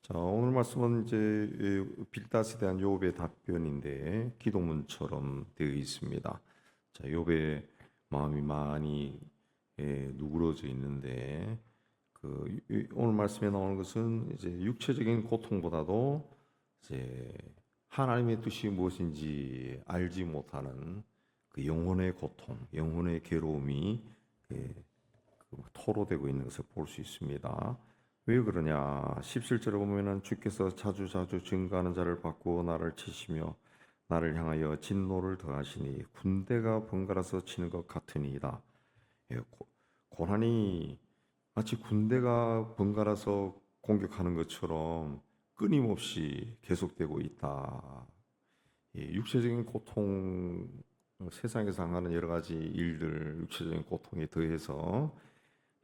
자, 오늘 말씀은 이제 빌닷에 대한 욥의 답변인데 기도문처럼 되어 있습니다. 자, 욥의 마음이 많이 누그러져 있는데 오늘 말씀에 나오는 것은 이제 육체적인 고통보다도 이제 하나님의 뜻이 무엇인지 알지 못하는 그 영혼의 고통, 영혼의 괴로움이 토로되고 있는 것을 볼 수 있습니다. 왜 그러냐? 17절에 보면은 주께서 자주 증거하는 자를 받고 나를 치시며 나를 향하여 진노를 더하시니 군대가 번갈아서 치는 것 같으니이다. 예, 고난이 마치 군대가 번갈아서 공격하는 것처럼 끊임없이 계속되고 있다. 육체적인 고통, 세상에서 당하는 여러 가지 일들, 육체적인 고통에 더해서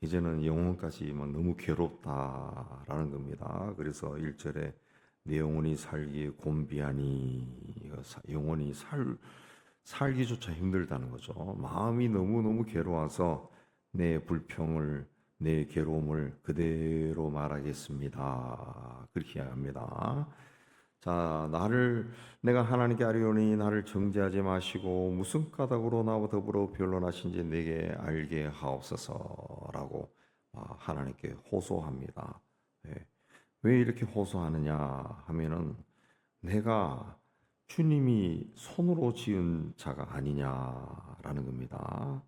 이제는 영혼까지 막 너무 괴롭다라는 겁니다. 그래서 1절에 내 영혼이 살기에 곤비하니, 영혼이 살기조차 힘들다는 거죠. 마음이 너무너무 괴로워서 내 불평을, 내 괴로움을 그대로 말하겠습니다. 그렇게 합니다. 자, 내가 하나님께 아뢰오니 나를 정죄하지 마시고 무슨 까닭으로 나와 더불어 변론하신지 내게 알게 하옵소서라고 하나님께 호소합니다. 예. 왜 이렇게 호소하느냐 하면은 내가 주님이 손으로 지은 자가 아니냐라는 겁니다.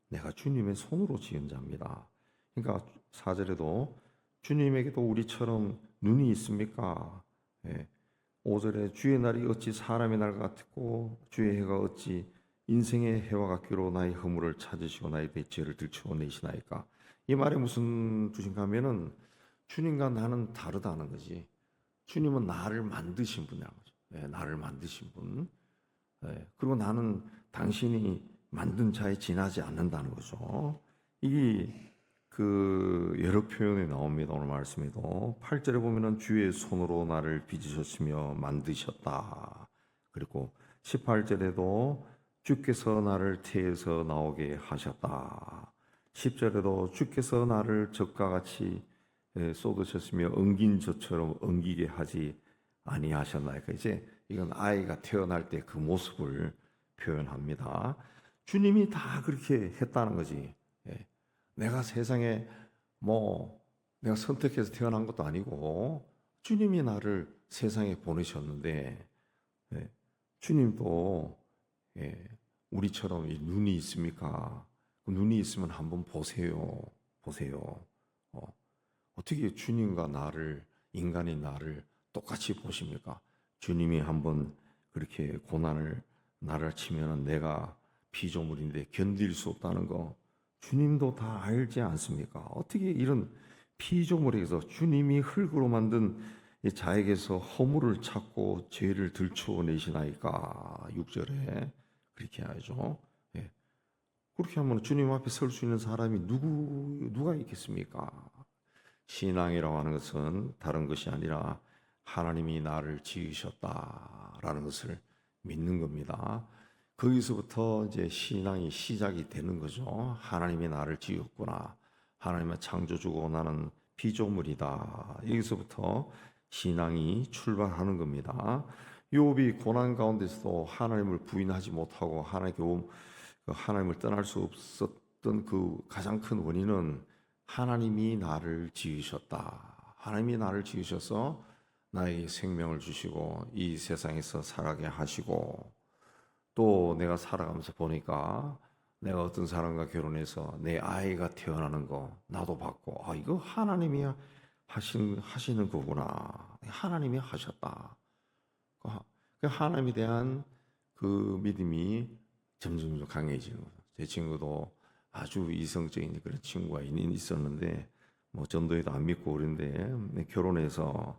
내가 주님의 손으로 지은 자입니다. 그러니까 4절에도 주님에게도 우리처럼 눈이 있습니까? 예. 5절에 주의 날이 어찌 사람의 날 같고 주의 해가 어찌 인생의 해와 같기로 나의 허물을 찾으시고 나의 죄를 들추어내시나이까. 이 말에 무슨 뜻인가 하면은 주님과 나는 다르다는 거지. 주님은 나를 만드신 분이라는 거죠. 네, 나를 만드신 분. 네, 그리고 나는 당신이 만든 자에 지나지 않는다는 거죠. 이 여러 표현이 나옵니다. 오늘 말씀에도 8절에 보면은 주의 손으로 나를 빚으셨으며 만드셨다. 그리고 18절에도 주께서 나를 태에서 나오게 하셨다. 10절에도 주께서 나를 젖과 같이 쏟으셨으며 엉긴 젖처럼 엉기게 하지 아니하셨나이까. 이제 이건 아이가 태어날 때 그 모습을 표현합니다. 주님이 다 그렇게 했다는 거지. 내가 세상에 내가 선택해서 태어난 것도 아니고 주님이 나를 세상에 보내셨는데 주님도 우리처럼 눈이 있습니까? 눈이 있으면 한번 보세요. 어떻게 주님과 인간인 나를 똑같이 보십니까? 주님이 한번 그렇게 고난을 나를 치면은 내가 피조물인데 견딜 수 없다는 거 주님도 다 알지 않습니까? 어떻게 이런 피조물에게서 주님이 흙으로 만든 자에게서 허물을 찾고 죄를 들추어내시나이까? 6절에 그렇게 하죠. 예. 그렇게 하면 주님 앞에 설 수 있는 사람이 누가 있겠습니까? 신앙이라고 하는 것은 다른 것이 아니라 하나님이 나를 지으셨다라는 것을 믿는 겁니다. 거기서부터 이제 신앙이 시작이 되는 거죠. 하나님이 나를 지었구나. 하나님은 창조주고 나는 피조물이다. 여기서부터 신앙이 출발하는 겁니다. 욥이 고난 가운데서도 하나님을 부인하지 못하고 하나님을 떠날 수 없었던 그 가장 큰 원인은 하나님이 나를 지으셨다. 하나님이 나를 지으셔서 나에게 생명을 주시고 이 세상에서 살아가게 하시고 또 내가 살아가면서 보니까 내가 어떤 사람과 결혼해서 내 아이가 태어나는 거 나도 봤고 이거 하나님이 하시는 거구나. 하나님이 하셨다. 그 하나님에 대한 그 믿음이 점점 강해지는 거죠. 제 친구도 아주 이성적인 그런 친구가 있었는데 전도에도 안 믿고 그런데 결혼해서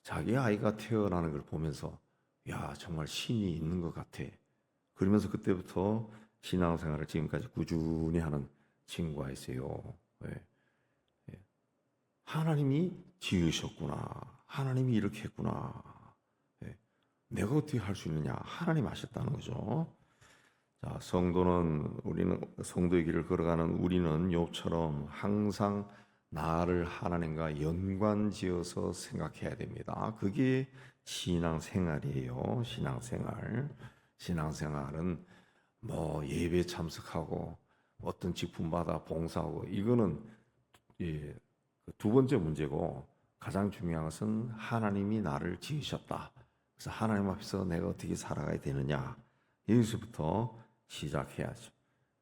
자기 아이가 태어나는 걸 보면서 야 정말 신이 있는 것 같아. 그러면서 그때부터 신앙생활을 지금까지 꾸준히 하는 친구가 있어요. 하나님이 지으셨구나. 하나님이 이렇게 했구나. 내가 어떻게 할 수 있느냐. 하나님 하셨다는 거죠. 자, 성도의 길을 걸어가는 우리는 욥처럼 항상 나를 하나님과 연관지어서 생각해야 됩니다. 그게 신앙생활이에요. 신앙생활. 신앙생활은 뭐 예배 참석하고 어떤 직분 받아 봉사하고 이거는 예, 두 번째 문제고 가장 중요한 것은 하나님이 나를 지으셨다. 그래서 하나님 앞에서 내가 어떻게 살아가야 되느냐 여기서부터 시작해야죠.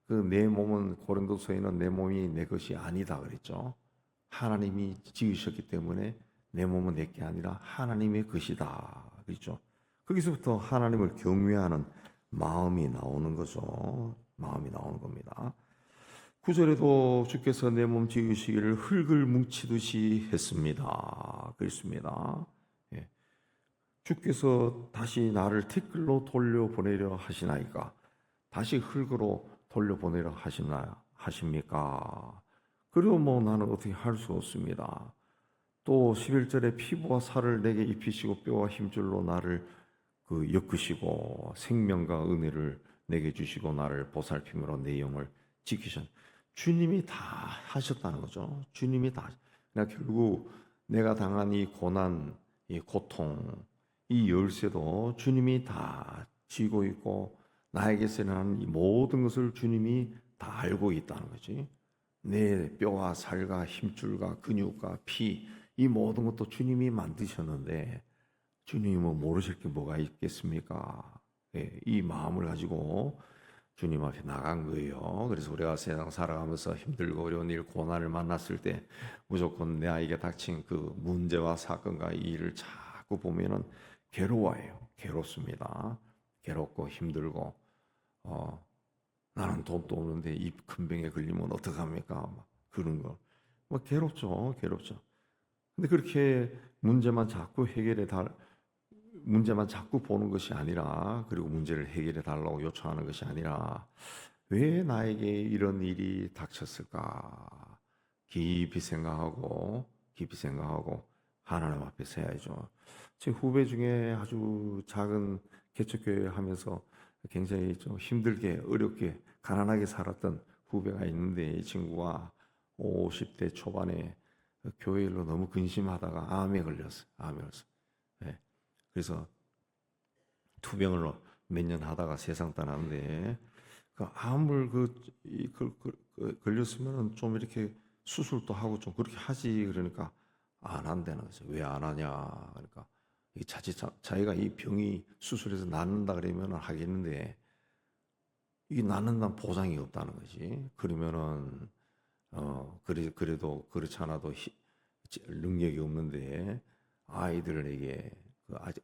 그 내 몸은 고린도서에는 내 몸이 내 것이 아니다 그랬죠. 하나님이 지으셨기 때문에 내 몸은 내 게 아니라 하나님의 것이다 그랬죠. 거기서부터 하나님을 경외하는 마음이 나오는 거죠. 마음이 나오는 겁니다. 9절에도 주께서 내 몸 지으시기를 흙을 뭉치듯이 했습니다. 그렇습니다. 예. 주께서 다시 나를 티끌로 돌려보내려 하시나이까? 다시 흙으로 돌려보내려 하십니까? 그리고 뭐 나는 어떻게 할 수 없습니다. 또 11절에 피부와 살을 내게 입히시고 뼈와 힘줄로 나를 엮으시고 생명과 은혜를 내게 주시고 나를 보살핌으로 내 영을 지키셨. 주님이 다 하셨다는 거죠. 주님이 다. 그러니까 결국 내가 당한 이 고난, 이 고통, 이 열쇠도 주님이 다 쥐고 있고 나에게서 일어나는 이 모든 것을 주님이 다 알고 있다는 거지. 내 뼈와 살과 힘줄과 근육과 피, 이 모든 것도 주님이 만드셨는데 주님이 뭐 모르실 게 뭐가 있겠습니까? 예, 이 마음을 가지고 주님 앞에 나간 거예요. 그래서 우리가 세상 살아가면서 힘들고 어려운 일, 고난을 만났을 때 무조건 나에게 닥친 그 문제와 사건과 이 일을 자꾸 보면은 괴로워해요. 괴롭습니다. 괴롭고 힘들고 나는 돈도 없는데 이 큰 병에 걸리면 어떡합니까? 막 그런 거. 뭐 괴롭죠. 괴롭죠. 근데 그렇게 문제만 자꾸 보는 것이 아니라 그리고 문제를 해결해 달라고 요청하는 것이 아니라 왜 나에게 이런 일이 닥쳤을까? 깊이 생각하고 하나님 앞에 서야죠. 제 후배 중에 아주 작은 개척교회 하면서 굉장히 좀 힘들게 어렵게 가난하게 살았던 후배가 있는데 이 친구가 50대 초반에 교회 일로 너무 근심하다가 암에 걸렸어요. 암에 걸렸어요. 예. 그래서 투병을 몇 년 하다가 세상 떠났는데 그 암을 걸렸으면 좀 이렇게 수술도 하고 좀 그렇게 하지 그러니까 안 한다는 거죠. 왜 안 하냐? 그러니까 이 자기가 이 병이 수술해서 낫는다 그러면 하겠는데 이게 낫는다는 보장이 없다는 거지. 그러면은 그래도 그렇지 않아도 능력이 없는데 아이들에게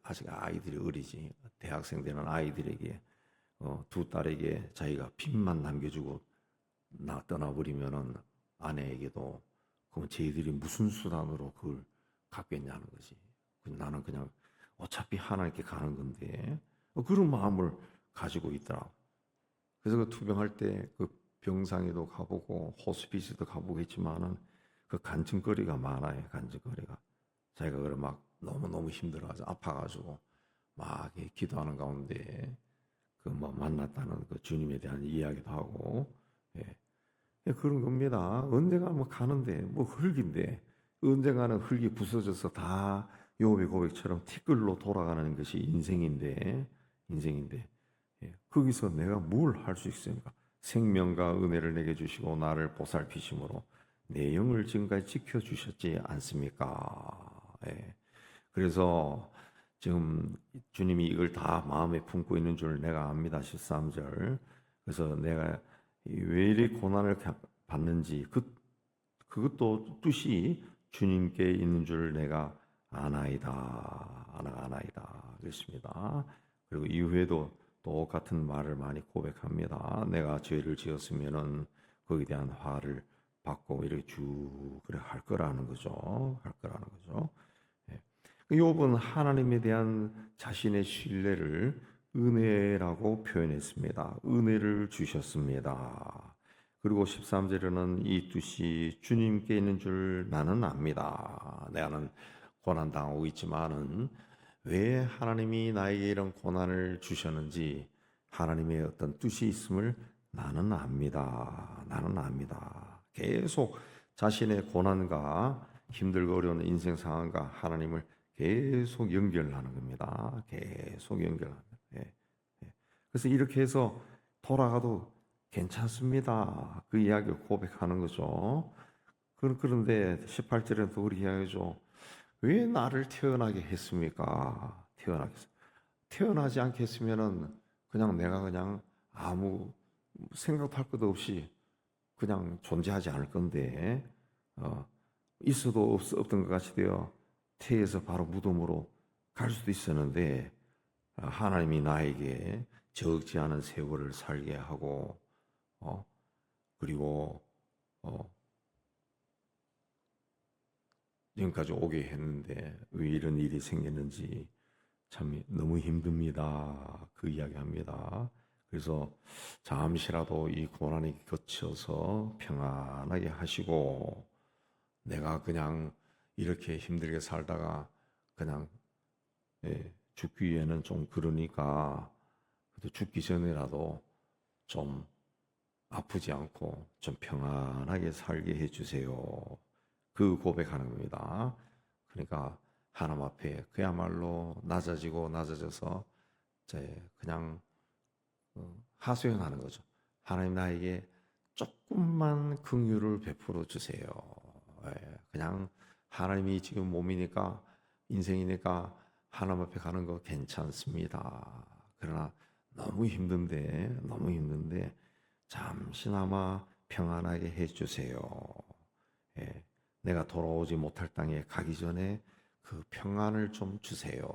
아직 아이들이 어리지 대학생 되는 아이들에게 두 딸에게 자기가 빚만 남겨주고 떠나버리면은 아내에게도 그럼 저희들이 무슨 수단으로 그걸 갚겠냐는 거지. 나는 그냥 어차피 하나님께 가는 건데 그런 마음을 가지고 있더라고. 그래서 그 투병할 때 그 병상에도 가보고 호스피스도 가보고 했지만은 그 간증거리가 많아요. 간증거리가 자기가 그래 막 너무 힘들어가지고 아파가지고 막 기도하는 가운데 그 뭐 만났다는 그 주님에 대한 이야기도 하고 그런 겁니다. 언젠가 뭐 가는데 뭐 흙인데 언젠가는 흙이 부서져서 다 요배 고백처럼 티끌로 돌아가는 것이 인생인데 거기서 내가 뭘 할 수 있습니까? 생명과 은혜를 내게 주시고 나를 보살피심으로 내 영을 지금까지 지켜주셨지 않습니까? 그래서 지금 주님이 이걸 다 마음에 품고 있는 줄 내가 압니다. 13절. 그래서 내가 왜 이리 고난을 받는지 그것도 뜻이 주님께 있는 줄 내가 아나이다. 그렇습니다. 그리고 이후에도 똑같은 말을 많이 고백합니다. 내가 죄를 지었으면은 거기에 대한 화를 받고 이렇게 그래 할 거라는 거죠. 예. 욥은 하나님에 대한 자신의 신뢰를 은혜라고 표현했습니다. 은혜를 주셨습니다. 그리고 13절에는 이 뜻이 주님께 있는 줄 나는 압니다. 나는 고난당하고 있지만은 왜 하나님이 나에게 이런 고난을 주셨는지 하나님의 어떤 뜻이 있음을 나는 압니다. 계속 자신의 고난과 힘들고 어려운 인생 상황과 하나님을 계속 연결하는 겁니다. 계속 연결하는. 예, 예. 그래서 이렇게 해서 돌아가도 괜찮습니다. 그 이야기를 고백하는 거죠. 그런데 18절에는 또 그렇게 이야기하죠. 왜 나를 태어나게 했습니까? 태어나지 않겠으면은 그냥 내가 그냥 아무 생각도 할 것도 없이 그냥 존재하지 않을 건데 있어도 없던 것 같이 되어 태에서 바로 무덤으로 갈 수도 있었는데 하나님이 나에게 적지 않은 세월을 살게 하고 그리고 지금까지 오게 했는데 왜 이런 일이 생겼는지 참 너무 힘듭니다. 그 이야기합니다. 그래서 잠시라도 이 고난이 거쳐서 평안하게 하시고 내가 그냥 이렇게 힘들게 살다가 그냥 죽기 위해는 좀 그러니까 그래도 죽기 전이라도 좀 아프지 않고 좀 평안하게 살게 해주세요. 그 고백하는 겁니다. 그러니까 하나님 앞에 그야말로 낮아지고 낮아져서 이제 그냥 하소연하는 거죠. 하나님 나에게 조금만 긍휼을 베풀어 주세요. 그냥 하나님이 지금 몸이니까 인생이니까 하나님 앞에 가는 거 괜찮습니다. 그러나 너무 힘든데 잠시나마 평안하게 해주세요. 내가 돌아오지 못할 땅에 가기 전에 그 평안을 좀 주세요.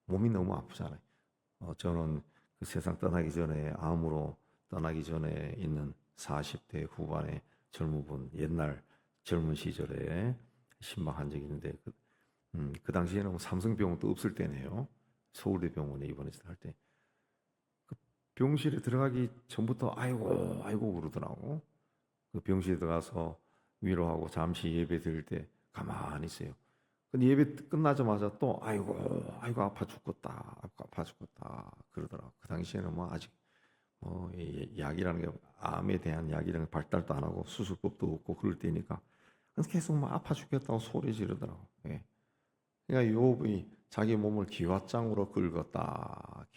몸이 너무 아프잖아요. 저는 그 세상 떠나기 전에 암으로 떠나기 전에 있는 40대 후반의 젊은 옛날 젊은 시절에 신방한 적이 있는데 그 당시에는 삼성병원도 없을 때네요. 서울대병원에 입원해서 할 때 그 병실에 들어가기 전부터 아이고 그러더라고. 그 병실에 들어가서 위로하고 잠시 예배 드릴 때 가만히 있어요. 근데 예배 끝나자마자 또 아이고 아파 죽겠다 그러더라고. 그 당시에는 뭐 아직 약이라는 게 암에 대한 약이라는 게 발달도 안 하고 수술법도 없고 그럴 때니까 계속 막 아파 죽겠다고 소리 지르더라고. 그러니까 욥이 자기 몸을 기왓장으로 긁었다.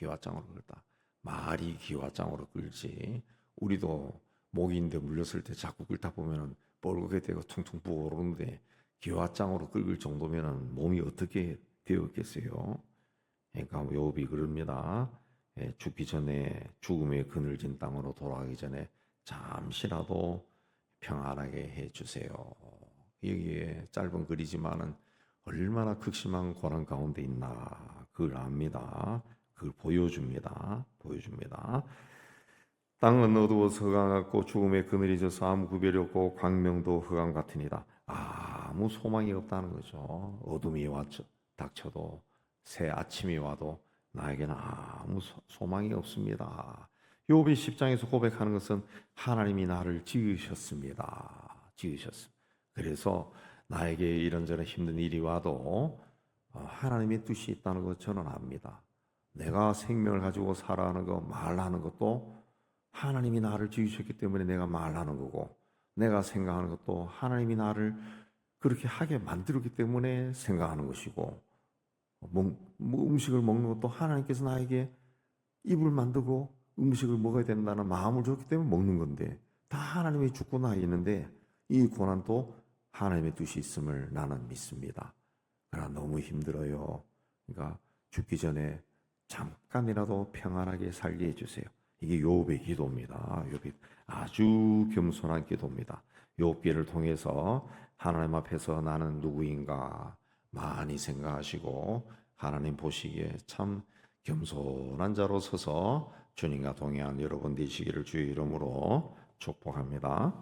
말이 기왓장으로 끌지. 우리도 목인데 물렸을 때 자꾸 긁다 보면은 뻘겋게 되고 퉁퉁 부어오르는데 기왓장으로 긁을 정도면은 몸이 어떻게 되었겠어요? 그러니까 욥이 그럽니다. 죽기 전에 죽음의 그늘진 땅으로 돌아가기 전에 잠시라도 평안하게 해주세요. 여기에 짧은 글이지만은 얼마나 극심한 고난 가운데 있나 그걸 압니다. 그걸 보여줍니다. 땅은 어두워서 흑암 같고 죽음의 그늘이 져서 아무 구별이 없고 광명도 흑암 같으니라. 아무 소망이 없다는 거죠. 어둠이 닥쳐도 새 아침이 와도 나에게는 아무 소망이 없습니다. 욥이 10장에서 고백하는 것은 하나님이 나를 지으셨습니다. 그래서 나에게 이런저런 힘든 일이 와도 하나님의 뜻이 있다는 것 저는 압니다. 내가 생명을 가지고 살아가는 거 말하는 것도 하나님이 나를 지으셨기 때문에 내가 말하는 거고 내가 생각하는 것도 하나님이 나를 그렇게 하게 만들었기 때문에 생각하는 것이고 음식을 먹는 것도 하나님께서 나에게 입을 만들고 음식을 먹어야 된다는 마음을 줬기 때문에 먹는 건데 다 하나님이 주고 나 있는데 이 고난도 하나님의 뜻이 있음을 나는 믿습니다. 그러나 너무 힘들어요. 그러니까 죽기 전에 잠깐이라도 평안하게 살게 해주세요. 이게 욥의 기도입니다. 욥이 아주 겸손한 기도입니다. 욥기를 통해서 하나님 앞에서 나는 누구인가 많이 생각하시고 하나님 보시기에 참 겸손한 자로 서서 주님과 동행한 여러분 되시기를 주의 이름으로 축복합니다.